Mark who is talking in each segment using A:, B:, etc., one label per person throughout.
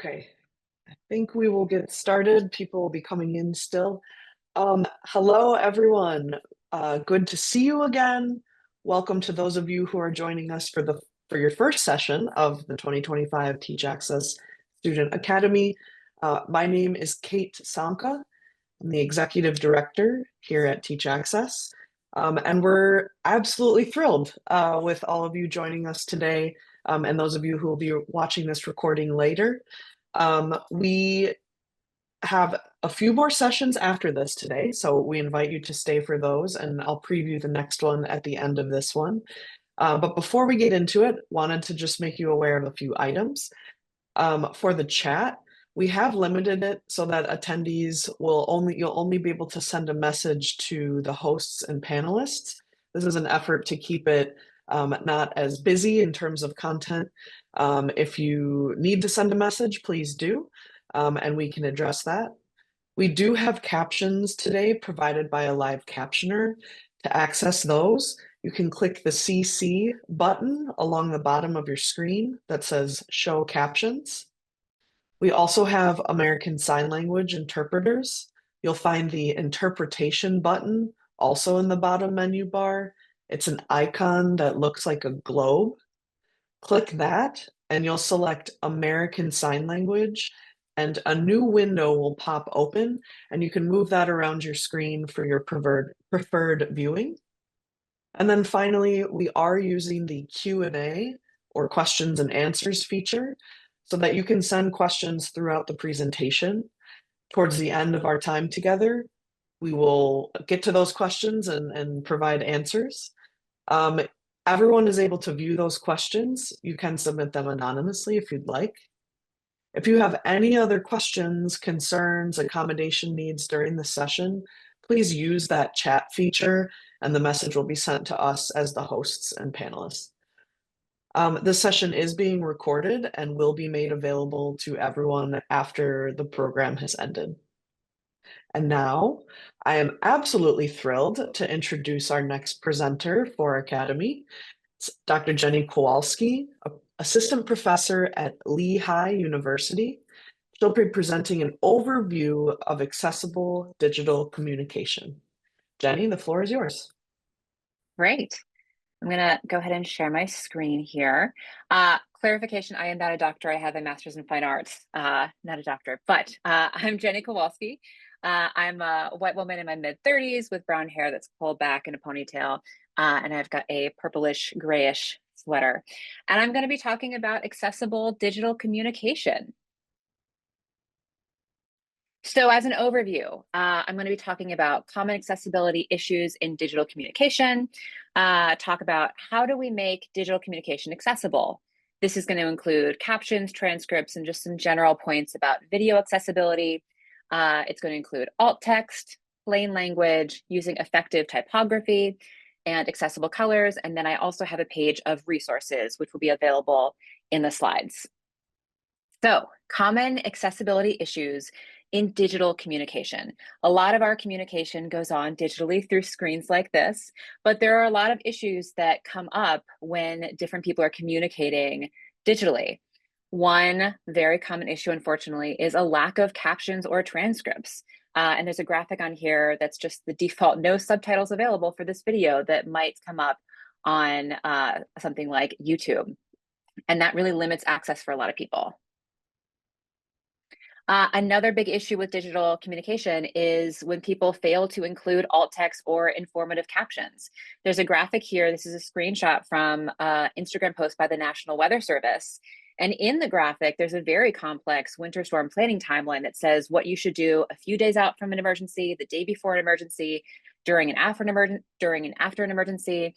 A: Okay, I think we will get started. People will be coming in still. Hello, everyone. Good to see you again. Welcome to those of you who are joining us for your first session of the 2025 Teach Access Student Academy. My name is Kate Samka. I'm the executive director here at Teach Access. And we're absolutely thrilled with all of you joining us today, and those of you who will be watching this recording later. We have a few more sessions after this today, so we invite you to stay for those, and I'll preview the next one at the end of this one. But before we get into it, wanted to just make you aware of a few items. For the chat, we have limited it so that attendees you'll only be able to send a message to the hosts and panelists. This is an effort to keep it not as busy in terms of content. If you need to send a message, please do, and we can address that. We do have captions today provided by a live captioner. To access those, you can click the CC button along the bottom of your screen that says Show Captions. We also have American Sign Language interpreters. You'll find the interpretation button also in the bottom menu bar. It's an icon that looks like a globe. Click that and you'll select American Sign Language, and a new window will pop open, and you can move that around your screen for your preferred viewing. And then finally, we are using the Q&A or questions and answers feature so that you can send questions throughout the presentation. Towards the end of our time together, we will get to those questions and provide answers. Everyone is able to view those questions. You can submit them anonymously if you'd like. If you have any other questions, concerns, accommodation needs during the session, please use that chat feature and the message will be sent to us as the hosts and panelists. This session is being recorded and will be made available to everyone after the program has ended. And now I am absolutely thrilled to introduce our next presenter for Academy. It's Dr. Jenny Kowalski, assistant professor at Lehigh University. She'll be presenting an overview of accessible digital communication. Jenny, the floor is yours.
B: Great. I'm going to go ahead and share my screen here. Clarification, I am not a doctor. I have a master's in fine arts, not a doctor, but I'm Jenny Kowalski. I'm a white woman in my mid-30s with brown hair that's pulled back in a ponytail, and I've got a purplish grayish sweater. And I'm going to be talking about accessible digital communication. So as an overview, I'm going to be talking about common accessibility issues in digital communication, talk about how do we make digital communication accessible. This is going to include captions, transcripts, and just some general points about video accessibility. It's going to include alt text, plain language, using effective typography, and accessible colors. And then I also have a page of resources, which will be available in the slides. So, common accessibility issues in digital communication. A lot of our communication goes on digitally through screens like this, but there are a lot of issues that come up when different people are communicating digitally. One very common issue, unfortunately, is a lack of captions or transcripts. And there's a graphic on here that's just the default no subtitles available for this video that might come up on something like YouTube. And that really limits access for a lot of people. Another big issue with digital communication is when people fail to include alt text or informative captions. There's a graphic here. This is a screenshot from an Instagram post by the National Weather Service. And in the graphic, there's a very complex winter storm planning timeline that says what you should do a few days out from an emergency, the day before an emergency, during and after an emergency,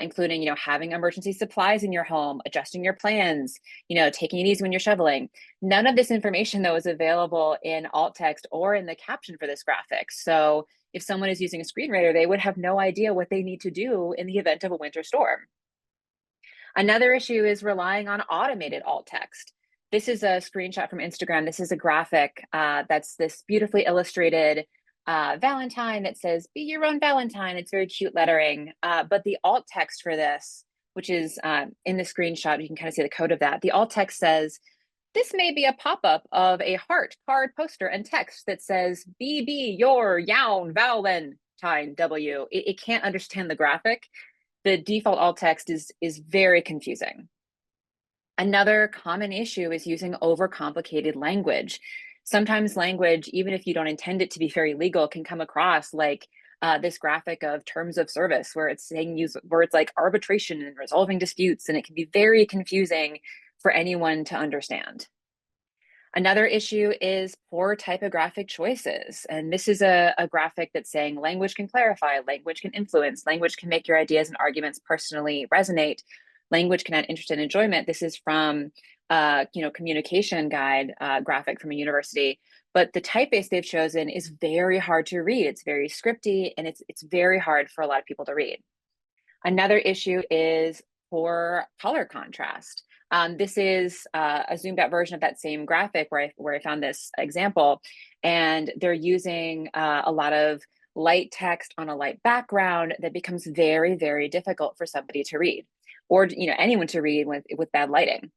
B: including, having emergency supplies in your home, adjusting your plans, taking it easy when you're shoveling. None of this information, though, is available in alt text or in the caption for this graphic. So if someone is using a screen reader, they would have no idea what they need to do in the event of a winter storm. Another issue is relying on automated alt text. This is a screenshot from Instagram. This is a graphic that's this beautifully illustrated Valentine that says, "Be your own Valentine." It's very cute lettering, but the alt text for this, which is in the screenshot, you can kind of see the code of that. The alt text says, This may be a pop-up of a heart card poster and text that says BB your yaun valentine W. It can't understand the graphic. The default alt text is very confusing. Another common issue is using overcomplicated language. Sometimes language, even if you don't intend it to be very legal, can come across like this graphic of terms of service where it's saying use words like arbitration and resolving disputes, and it can be very confusing for anyone to understand. Another issue is poor typographic choices. And this is a graphic that's saying language can clarify, language can influence, language can make your ideas and arguments personally resonate, language can add interest and enjoyment. This is from communication guide graphic from a university. But the typeface they've chosen is very hard to read. It's very scripty, and it's very hard for a lot of people to read. Another issue is poor color contrast. This is a zoomed out version of that same graphic where I found this example, and they're using a lot of light text on a light background that becomes very, very difficult for somebody to read, or anyone to read with bad lighting.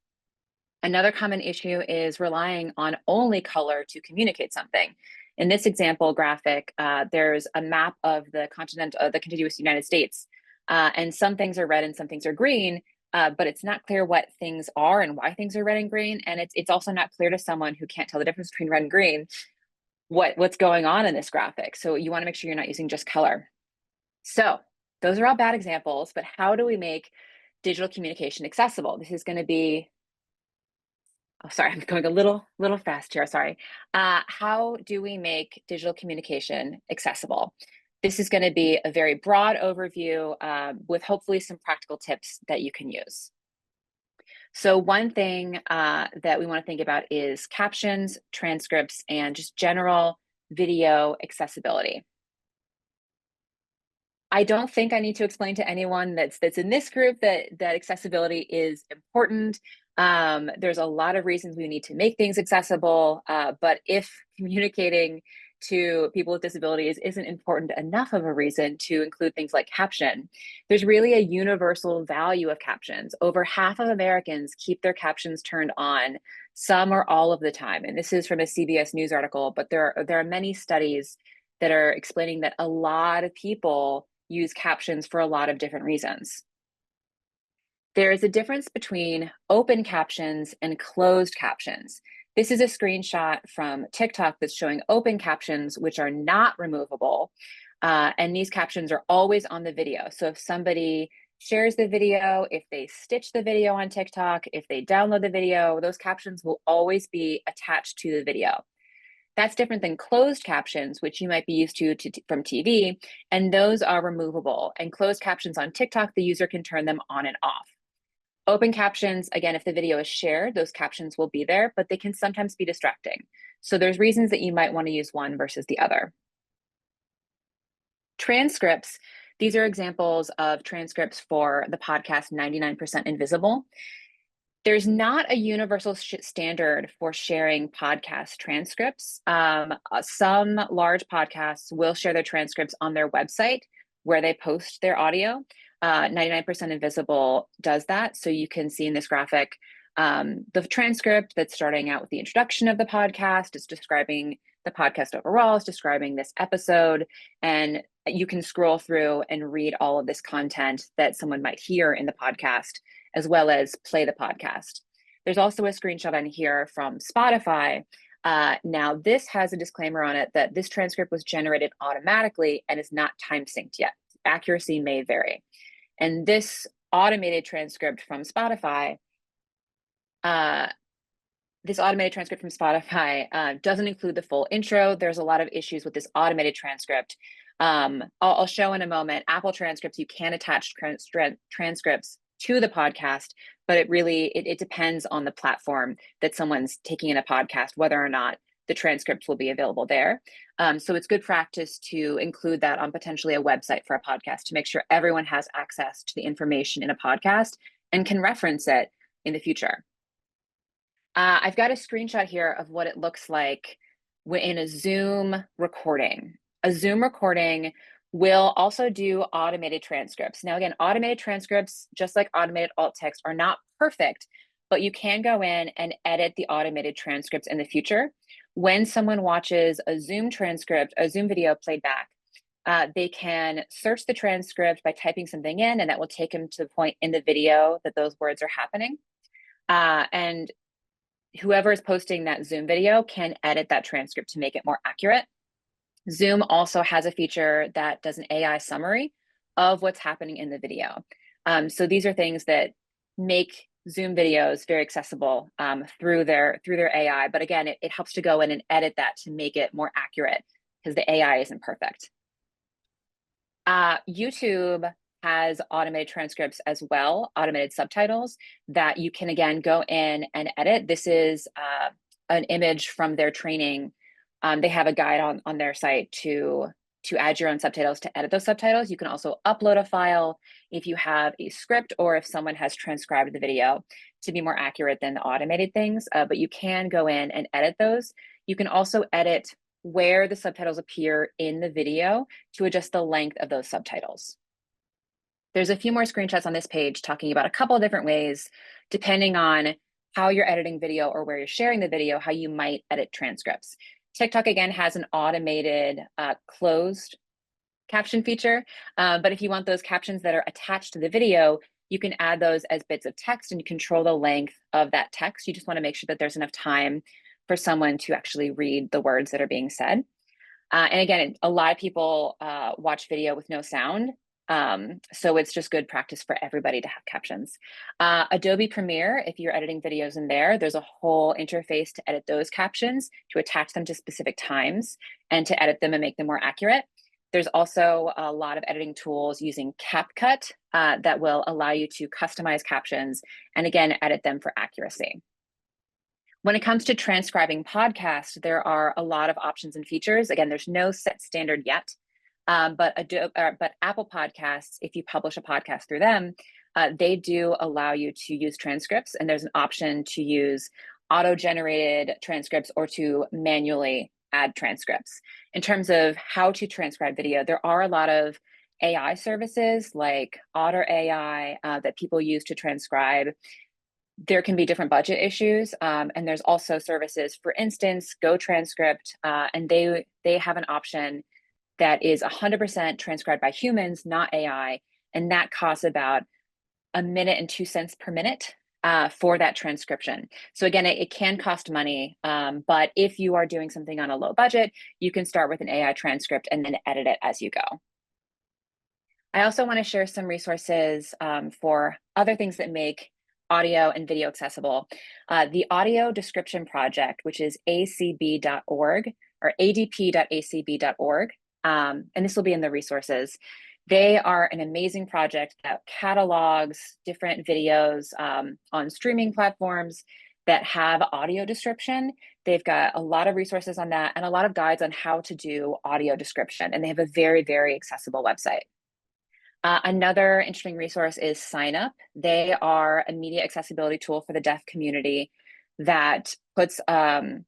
B: Another common issue is relying on only color to communicate something. In this example graphic, there's a map of the contiguous United States, and some things are red and some things are green, but it's not clear what things are and why things are red and green. And it's also not clear to someone who can't tell the difference between red and green what's going on in this graphic. So you want to make sure you're not using just color. So those are all bad examples, but how do we make digital communication accessible? This is going to be, oh, sorry, I'm going a little fast here, sorry. How do we make digital communication accessible? This is going to be a very broad overview with hopefully some practical tips that you can use. So one thing that we want to think about is captions, transcripts, and just general video accessibility. I don't think I need to explain to anyone that's in this group that accessibility is important. There's a lot of reasons we need to make things accessible, but if communicating to people with disabilities isn't important enough of a reason to include things like caption, there's really a universal value of captions. Over half of Americans keep their captions turned on some or all of the time. And this is from a CBS News article, but there are many studies that are explaining that a lot of people use captions for a lot of different reasons. There is a difference between open captions and closed captions. This is a screenshot from TikTok that's showing open captions, which are not removable. And these captions are always on the video. So if somebody shares the video, if they stitch the video on TikTok, if they download the video, those captions will always be attached to the video. That's different than closed captions, which you might be used to from TV, and those are removable. And closed captions on TikTok, the user can turn them on and off. Open captions, again, if the video is shared, those captions will be there, but they can sometimes be distracting. So there's reasons that you might want to use one versus the other. Transcripts, these are examples of transcripts for the podcast 99% Invisible. There's not a universal standard for sharing podcast transcripts. Some large podcasts will share their transcripts on their website where they post their audio. 99% Invisible does that. So you can see in this graphic the transcript that's starting out with the introduction of the podcast. It's describing the podcast overall. It's describing this episode. And you can scroll through and read all of this content that someone might hear in the podcast, as well as play the podcast. There's also a screenshot on here from Spotify. Now, this has a disclaimer on it that this transcript was generated automatically and is not time synced yet. Accuracy may vary. And this automated transcript from Spotify, doesn't include the full intro. There's a lot of issues with this automated transcript. I'll show in a moment. Apple transcripts, you can attach transcripts to the podcast, but it depends on the platform that someone's taking in a podcast, whether or not the transcripts will be available there. So it's good practice to include that on potentially a website for a podcast to make sure everyone has access to the information in a podcast and can reference it in the future. I've got a screenshot here of what it looks like in a Zoom recording. A Zoom recording will also do automated transcripts. Now, again, automated transcripts, just like automated alt text, are not perfect, but you can go in and edit the automated transcripts in the future. When someone watches a Zoom transcript, a Zoom video played back, they can search the transcript by typing something in, and that will take them to the point in the video that those words are happening. And whoever is posting that Zoom video can edit that transcript to make it more accurate. Zoom also has a feature that does an AI summary of what's happening in the video. So these are things that make Zoom videos very accessible through their AI. But again, it helps to go in and edit that to make it more accurate because the AI isn't perfect. YouTube has automated transcripts as well, automated subtitles that you can, again, go in and edit. This is an image from their training. They have a guide on their site to add your own subtitles, to edit those subtitles. You can also upload a file if you have a script or if someone has transcribed the video to be more accurate than the automated things, but you can go in and edit those. You can also edit where the subtitles appear in the video to adjust the length of those subtitles. There's a few more screenshots on this page talking about a couple of different ways, depending on how you're editing video or where you're sharing the video, how you might edit transcripts. TikTok, again, has an automated closed caption feature, but if you want those captions that are attached to the video, you can add those as bits of text and you control the length of that text. You just want to make sure that there's enough time for someone to actually read the words that are being said. And again, a lot of people watch video with no sound. So it's just good practice for everybody to have captions. Adobe Premiere, if you're editing videos in there, there's a whole interface to edit those captions, to attach them to specific times, and to edit them and make them more accurate. There's also a lot of editing tools using CapCut that will allow you to customize captions and, again, edit them for accuracy. When it comes to transcribing podcasts, there are a lot of options and features. Again, there's no set standard yet. But Apple Podcasts, if you publish a podcast through them, they do allow you to use transcripts, and there's an option to use auto-generated transcripts or to manually add transcripts. In terms of how to transcribe video, there are a lot of AI services like Otter AI that people use to transcribe. There can be different budget issues, and there's also services, for instance, GoTranscript, and they have an option that is 100% transcribed by humans, not AI, and that costs about $1.02 per minute for that transcription. So again, it can cost money, but if you are doing something on a low budget, you can start with an AI transcript and then edit it as you go. I also want to share some resources for other things that make audio and video accessible. The Audio Description Project, which is acb.org or adp.acb.org. And this will be in the resources. They are an amazing project that catalogs different videos on streaming platforms that have audio description. They've got a lot of resources on that and a lot of guides on how to do audio description. And they have a very, very accessible website. Another interesting resource is Sign Up. They are a media accessibility tool for the deaf community that puts sign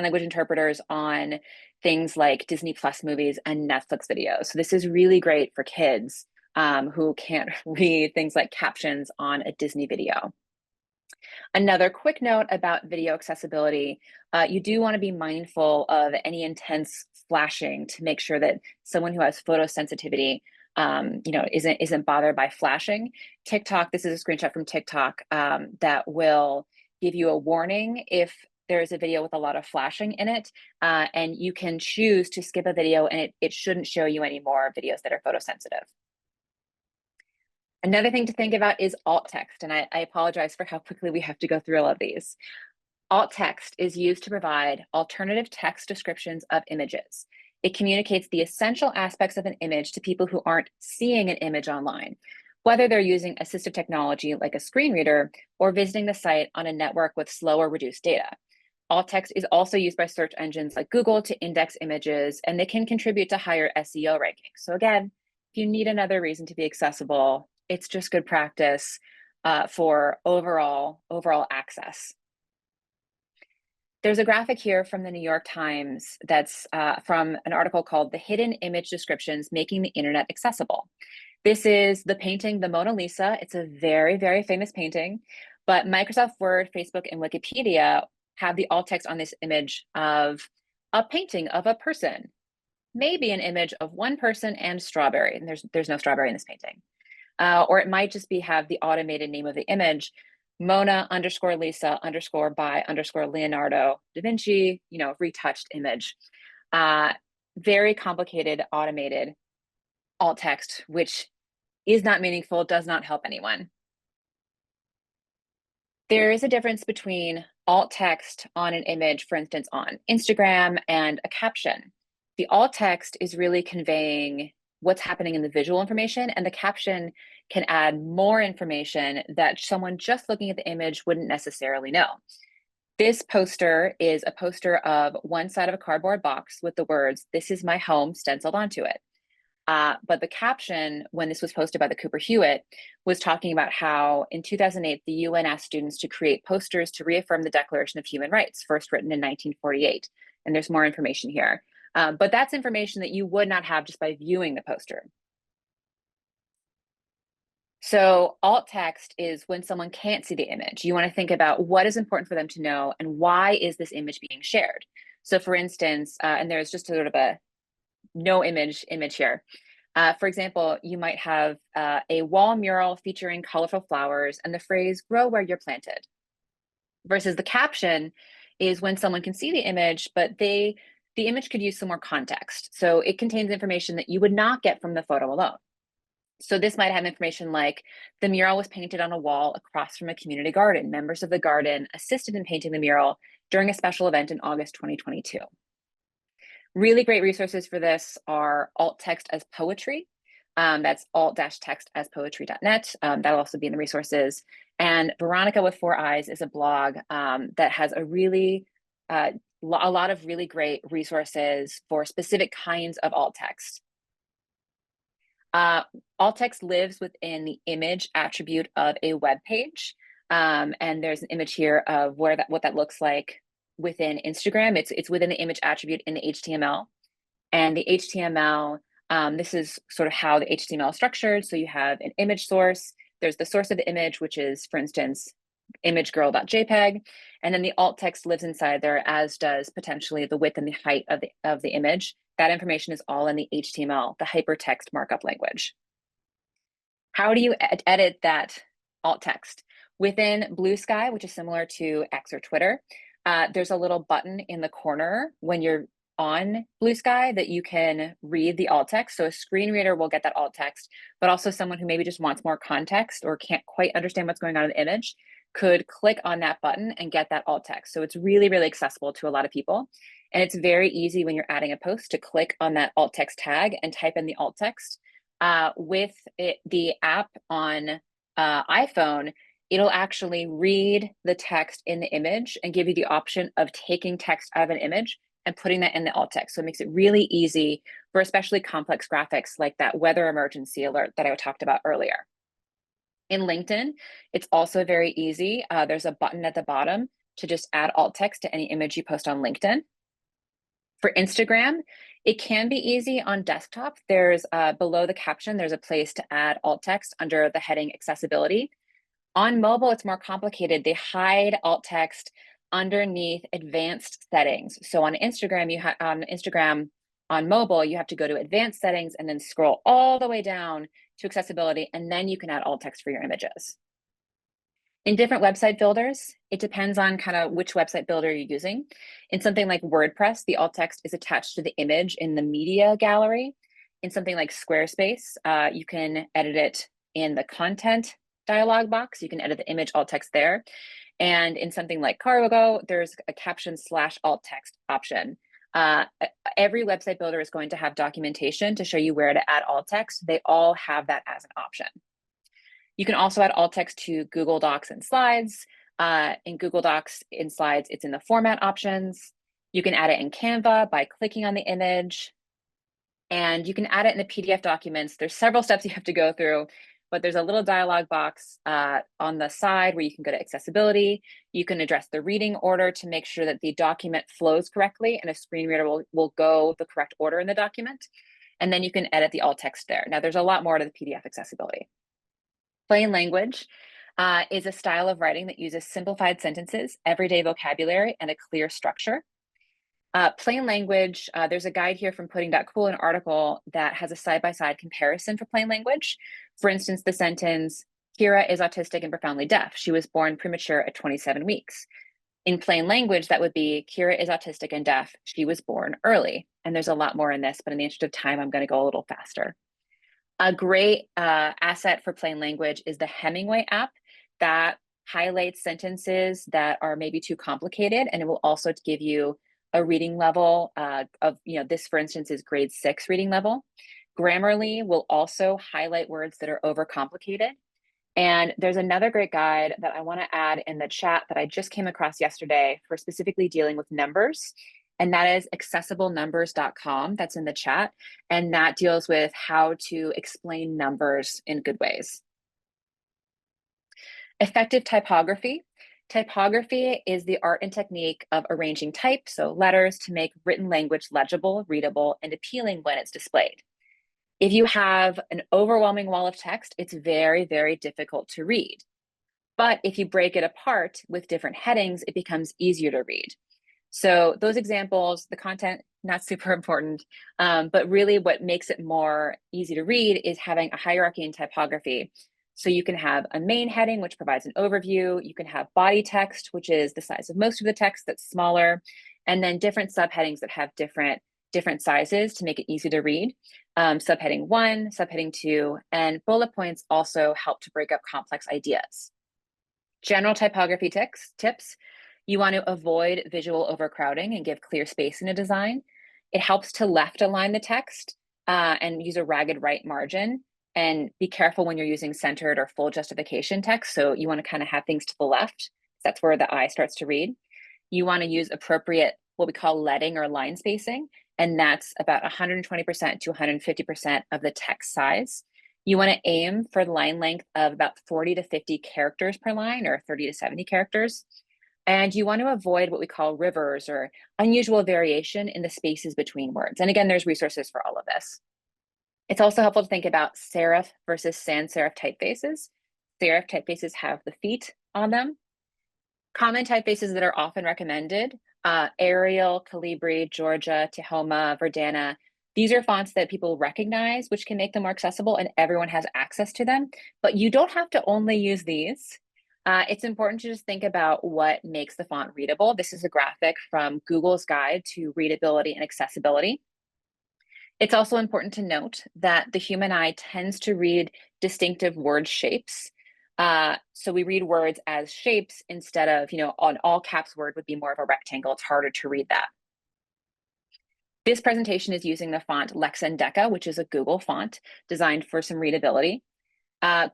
B: language interpreters on things like Disney Plus movies and Netflix videos. So this is really great for kids who can't read things like captions on a Disney video. Another quick note about video accessibility, you do want to be mindful of any intense flashing to make sure that someone who has photosensitivity isn't bothered by flashing. TikTok, this is a screenshot from TikTok that will give you a warning if there's a video with a lot of flashing in it, and you can choose to skip a video and it shouldn't show you any more videos that are photosensitive. Another thing to think about is alt text, and I apologize for how quickly we have to go through all of these. Alt text is used to provide alternative text descriptions of images. It communicates the essential aspects of an image to people who aren't seeing an image online, whether they're using assistive technology like a screen reader or visiting the site on a network with slow or reduced data. Alt text is also used by search engines like Google to index images, and they can contribute to higher SEO rankings. So again, if you need another reason to be accessible, it's just good practice for overall access. There's a graphic here from the New York Times that's from an article called "The Hidden Image Descriptions Making the Internet Accessible." This is the painting, the Mona Lisa. It's a very, very famous painting, But Microsoft Word, Facebook, and Wikipedia have the alt text on this image of a painting of a person, maybe an image of one person and strawberry, and there's no strawberry in this painting. Or it might just have the automated name of the image, Mona _ Lisa _ by _ Leonardo da Vinci, retouched image. Very complicated automated alt text, which is not meaningful, does not help anyone. There is a difference between alt text on an image, for instance, on Instagram, and a caption. The alt text is really conveying what's happening in the visual information, and the caption can add more information that someone just looking at the image wouldn't necessarily know. This poster is a poster of one side of a cardboard box with the words, "This is my home," stenciled onto it. But the caption, when this was posted by the Cooper Hewitt, was talking about how in 2008, the UN asked students to create posters to reaffirm the Declaration of Human Rights, first written in 1948. And there's more information here. But that's information that you would not have just by viewing the poster. So alt text is when someone can't see the image. You want to think about what is important for them to know and why is this image being shared. So for instance, and there's just sort of a no image here. For example, you might have a wall mural featuring colorful flowers and the phrase, "Grow where you're planted." Versus the caption is when someone can see the image, but the image could use some more context. So it contains information that you would not get from the photo alone. So this might have information like the mural was painted on a wall across from a community garden. Members of the garden assisted in painting the mural during a special event in August 2022. Really great resources for this are alt text as poetry. That's alt-text-as-poetry.net. That'll also be in the resources. And Veronica with 4 Eyes is a blog that has a lot of really great resources for specific kinds of alt text. Alt text lives within the image attribute of a web page. And there's an image here of what that looks like within Instagram. It's within the image attribute in the HTML. And the HTML, this is sort of how the HTML is structured. So you have an image source. There's the source of the image, which is, for instance, imagegirl.jpg. And then the alt text lives inside there, as does potentially the width and the height of the image. That information is all in the HTML, the hypertext markup language. How do you edit that alt text? Within Blue Sky, which is similar to X or Twitter, there's a little button in the corner when you're on Blue Sky that you can read the alt text. So a screen reader will get that alt text, but also someone who maybe just wants more context or can't quite understand what's going on in the image could click on that button and get that alt text. So it's really, really accessible to a lot of people. And it's very easy when you're adding a post to click on that alt text tag and type in the alt text. With the app on iPhone, it'll actually read the text in the image and give you the option of taking text out of an image and putting that in the alt text. So it makes it really easy for especially complex graphics like that weather emergency alert that I talked about earlier. In LinkedIn, it's also very easy. There's a button at the bottom to just add alt text to any image you post on LinkedIn. For Instagram, it can be easy on desktop. There's below the caption, there's a place to add alt text under the heading accessibility. On mobile, it's more complicated. They hide alt text underneath advanced settings. So on Instagram, on mobile, you have to go to advanced settings and then scroll all the way down to accessibility, and then you can add alt text for your images. In different website builders, it depends on kind of which website builder you're using. In something like WordPress, the alt text is attached to the image in the media gallery. In something like Squarespace, you can edit it in the content dialog box. You can edit the image alt text there. And in something like Cargo, there's a caption / alt text option. Every website builder is going to have documentation to show you where to add alt text. They all have that as an option. You can also add alt text to Google Docs and Slides. In Google Docs, in Slides, it's in the format options. You can add it in Canva by clicking on the image. And you can add it in the PDF documents. There's several steps you have to go through, but there's a little dialog box on the side where you can go to accessibility. You can address the reading order to make sure that the document flows correctly and a screen reader will go the correct order in the document. And then you can edit the alt text there. Now, there's a lot more to the PDF accessibility. Plain language. is a style of writing that uses simplified sentences, everyday vocabulary, and a clear structure. Plain language, there's a guide here from Pudding.cool, an article that has a side-by-side comparison for plain language. For instance, the sentence, Kira is autistic and profoundly deaf. She was born premature at 27 weeks. In plain language, that would be Kira is autistic and deaf. She was born early. And there's a lot more in this, but in the interest of time, I'm going to go a little faster. A great asset for plain language is the Hemingway app that highlights sentences that are maybe too complicated, and it will also give you a reading level of, this, for instance, is grade 6 reading level. Grammarly will also highlight words that are overcomplicated. And there's another great guide that I want to add in the chat that I just came across yesterday for specifically dealing with numbers. And that is accessiblenumbers.com. That's in the chat. And that deals with how to explain numbers in good ways. Effective typography. Typography is the art and technique of arranging type, so letters, to make written language legible, readable, and appealing when it's displayed. If you have an overwhelming wall of text, it's very, very difficult to read. But if you break it apart with different headings, it becomes easier to read. So those examples, the content, not super important, but really what makes it more easy to read is having a hierarchy in typography. So you can have a main heading, which provides an overview. You can have body text, which is the size of most of the text that's smaller, and then different subheadings that have different sizes to make it easy to read. Subheading 1, subheading 2, and bullet points also help to break up complex ideas. General typography tips. You want to avoid visual overcrowding and give clear space in a design. It helps to left align the text and use a ragged right margin. And be careful when you're using centered or full justification text. So you want to kind of have things to the left. That's where the eye starts to read. You want to use appropriate, what we call leading or line spacing. And that's about 120% to 150% of the text size. You want to aim for the line length of about 40 to 50 characters per line, or 30 to 70 characters. And you want to avoid what we call rivers or unusual variation in the spaces between words. And again, there's resources for all of this. It's also helpful to think about serif versus sans serif typefaces. Serif typefaces have the feet on them. Common typefaces that are often recommended, Arial, Calibri, Georgia, Tahoma, Verdana. These are fonts that people recognize, which can make them more accessible, and everyone has access to them. But you don't have to only use these. It's important to just think about what makes the font readable. This is a graphic from Google's Guide to Readability and Accessibility. It's also important to note that the human eye tends to read distinctive word shapes. So we read words as shapes instead of, an all caps word would be more of a rectangle. It's harder to read that. This presentation is using the font Lexa and Deca, which is a Google font designed for some readability.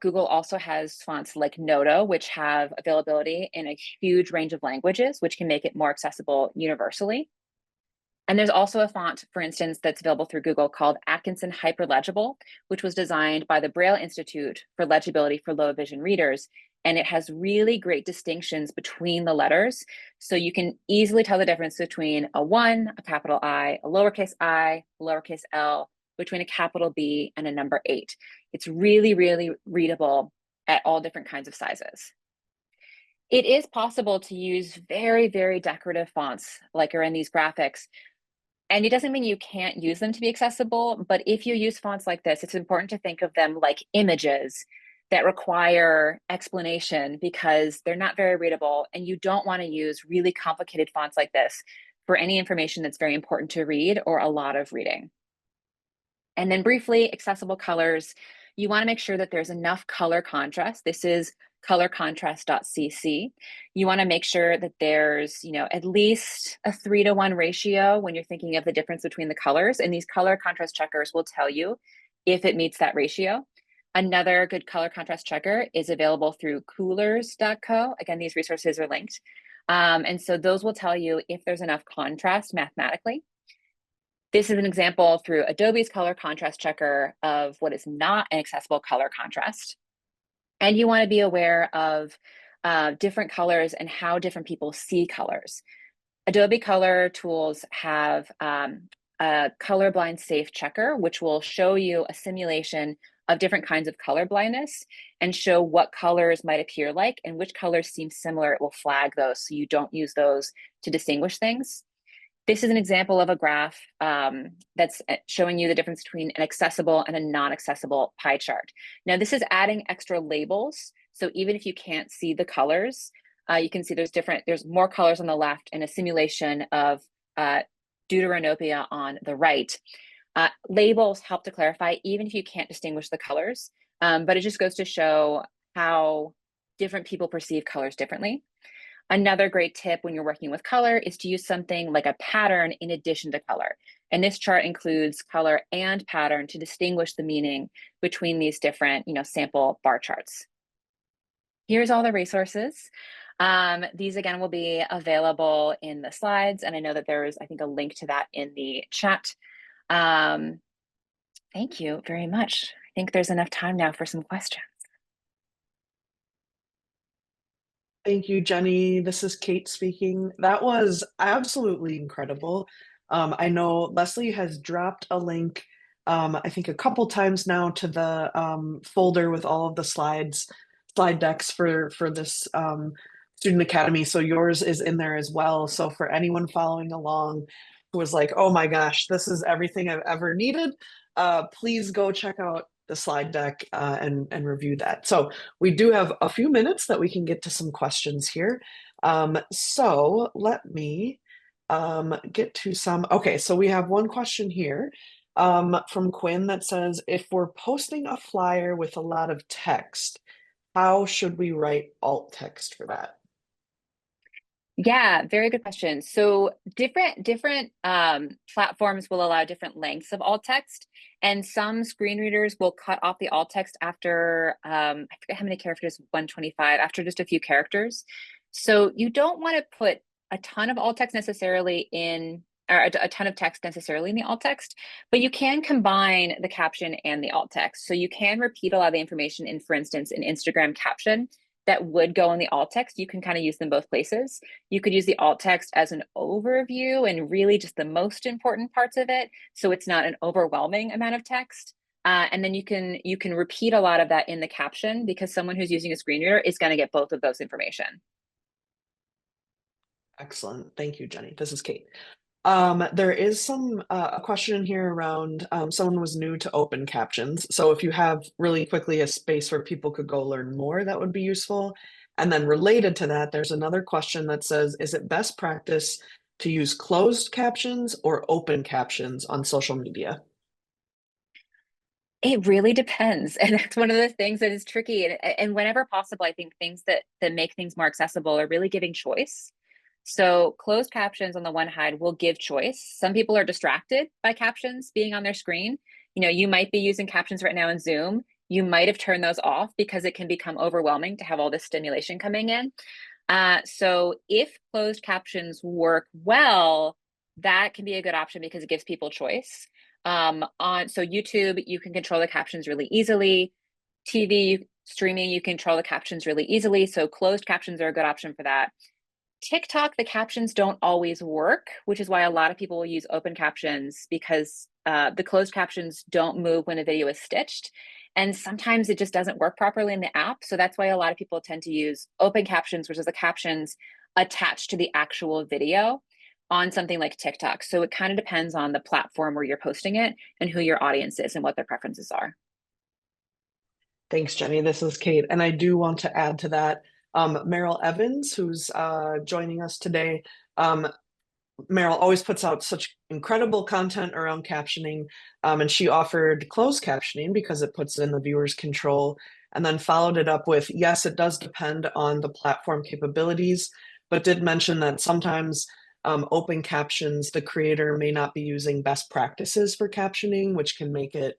B: Google also has fonts like Noto, which have availability in a huge range of languages, which can make it more accessible universally. And there's also a font, for instance, that's available through Google called Atkinson Hyperlegible, which was designed by the Braille Institute for legibility for low vision readers. And it has really great distinctions between the letters. So you can easily tell the difference between a 1, a capital I, a lowercase L, between a capital B and a number 8. It's really, really readable at all different kinds of sizes. It is possible to use very, very decorative fonts like are in these graphics. And it doesn't mean you can't use them to be accessible, but if you use fonts like this, it's important to think of them like images that require explanation because they're not very readable, and you don't want to use really complicated fonts like this for any information that's very important to read or a lot of reading. And then briefly, accessible colors. You want to make sure that there's enough color contrast. This is colorcontrast.cc. You want to make sure that there's, at least a 3-to-1 ratio when you're thinking of the difference between the colors. And these color contrast checkers will tell you if it meets that ratio. Another good color contrast checker is available through coolers.co. Again, these resources are linked. And so those will tell you if there's enough contrast mathematically. This is an example through Adobe's color contrast checker of what is not an accessible color contrast. And you want to be aware of different colors and how different people see colors. Adobe Color tools have a colorblind safe checker, which will show you a simulation of different kinds of color blindness and show what colors might appear like and which colors seem similar. It will flag those so you don't use those to distinguish things. This is an example of a graph that's showing you the difference between an accessible and a non-accessible pie chart. Now, this is adding extra labels. So even if you can't see the colors, you can see there's more colors on the left and a simulation of deuteranopia on the right. Labels help to clarify, even if you can't distinguish the colors, but it just goes to show how different people perceive colors differently. Another great tip when you're working with color is to use something like a pattern in addition to color. And this chart includes color and pattern to distinguish the meaning between these different, sample bar charts. Here's all the resources. These again will be available in the slides. And I know that there's, I think, a link to that in the chat. Thank you very much. I think there's enough time now for some questions.
A: Thank you, Jenny. This is Kate speaking. That was absolutely incredible. I know Leslie has dropped a link, I think a couple times now, to the folder with all of the slide decks for this Student Academy. So yours is in there as well. So for anyone following along who was like, oh my gosh, this is everything I've ever needed, please go check out the slide deck and review that. So we do have a few minutes that we can get to some questions here. So let me get to some. Okay, so we have one question here from Quinn that says, if we're posting a flyer with a lot of text, how should we write alt text for that?
B: Yeah, very good question. So different platforms will allow different lengths of alt text, and some screen readers will cut off the alt text after I forget how many characters, 125, after just a few characters. So you don't want to put a ton of alt text necessarily in, or a ton of text necessarily in the alt text, but you can combine the caption and the alt text. So you can repeat a lot of the information in, for instance, an Instagram caption that would go in the alt text. You can kind of use them both places. You could use the alt text as an overview and really just the most important parts of it, so it's not an overwhelming amount of text. And then you can repeat a lot of that in the caption, because someone who's using a screen reader is going to get both of those information.
A: Excellent. Thank you, Jenny. This is Kate. There is a question here around someone was new to open captions. So if you have really quickly a space where people could go learn more, that would be useful. And then related to that, there's another question that says, is it best practice to use closed captions or open captions on social media?
B: It really depends. And that's one of the things that is tricky. And whenever possible, I think things that make things more accessible are really giving choice. So closed captions on the one hand will give choice. Some people are distracted by captions being on their screen. You might be using captions right now in Zoom. You might have turned those off because it can become overwhelming to have all this stimulation coming in. So if closed captions work well, that can be a good option because it gives people choice. So YouTube, you can control the captions really easily. TV streaming, you control the captions really easily. So closed captions are a good option for that. TikTok, the captions don't always work, which is why a lot of people will use open captions, because the closed captions don't move when a video is stitched. And sometimes it just doesn't work properly in the app. So that's why a lot of people tend to use open captions, which is the captions attached to the actual video on something like TikTok. So it kind of depends on the platform where you're posting it and who your audience is and what their preferences are.
A: Thanks, Jenny. This is Kate. And I do want to add to that, Meryl Evans, who's joining us today. Meryl always puts out such incredible content around captioning, and she offered closed captioning because it puts it in the viewer's control, and then followed it up with, yes, it does depend on the platform capabilities, but did mention that sometimes open captions, the creator may not be using best practices for captioning, which can make it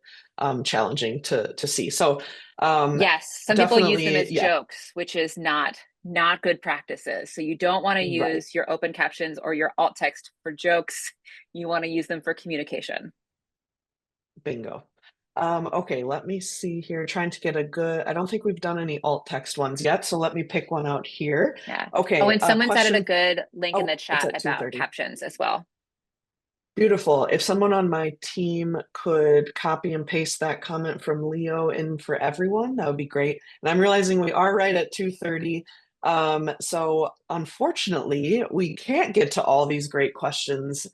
A: challenging to see. So
B: yes, some people use them as
A: yeah,
B: jokes, which is not good practices. So you don't want to
A: right.
B: use your open captions or your alt text for jokes. You want to use them for communication.
A: Bingo. Okay, let me see here. Trying to get a good, I don't think we've done any alt text ones yet, so let me pick one out here.
B: Yeah. Oh,
A: Okay,
B: and someone's added a
A: question.
B: good link in the
A: Oh, it's
B: chat
A: at
B: about
A: 2:30.
B: captions as well.
A: Beautiful. If someone on my team could copy and paste that comment from Leo in for everyone, that would be great. And I'm realizing we are right at 2:30. So unfortunately, we can't get to all these great questions.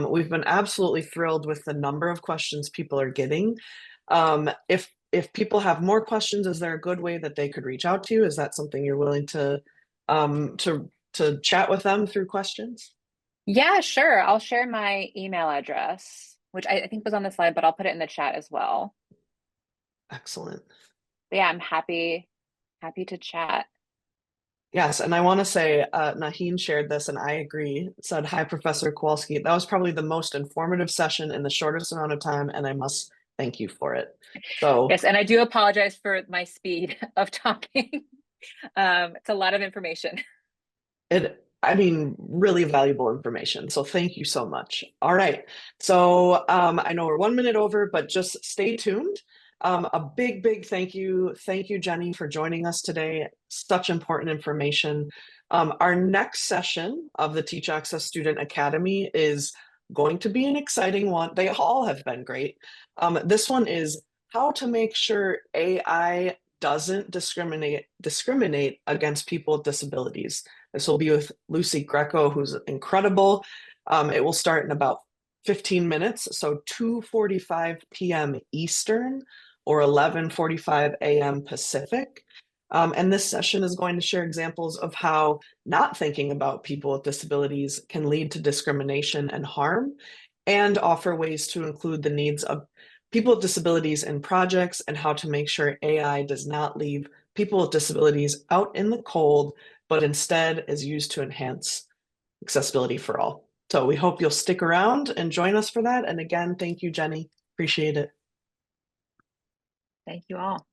A: We've been absolutely thrilled with the number of questions people are getting. If people have more questions, is there a good way that they could reach out to you? Is that something you're willing to chat with them through questions?
B: Yeah, sure. I'll share my email address, which I think was on the slide, but I'll put it in the chat as well.
A: Excellent.
B: But yeah, I'm happy to chat.
A: Yes, and I want to say Naheen shared this, and I agree. Said, "Hi, Professor Kowalski. That was probably the most informative session in the shortest amount of time, and I must thank you for it." So
B: Yes, and I do apologize for my speed of talking. It's a lot of information.
A: I mean, really valuable information. So thank you so much. All right. So I know we're 1 minute over, but just stay tuned. A big thank you. Thank you, Jenny, for joining us today. Such important information. Our next session of the Teach Access Student Academy is going to be an exciting one. They all have been great. This one is how to make sure AI doesn't discriminate against people with disabilities. This will be with Lucy Greco, who's incredible. It will start in about 15 minutes, so 2:45 p.m. Eastern or 11:45 a.m. Pacific. And this session is going to share examples of how not thinking about people with disabilities can lead to discrimination and harm, and offer ways to include the needs of people with disabilities in projects and how to make sure AI does not leave people with disabilities out in the cold, but instead is used to enhance accessibility for all. So we hope you'll stick around and join us for that. And again, thank you, Jenny. Appreciate it.
B: Thank you all.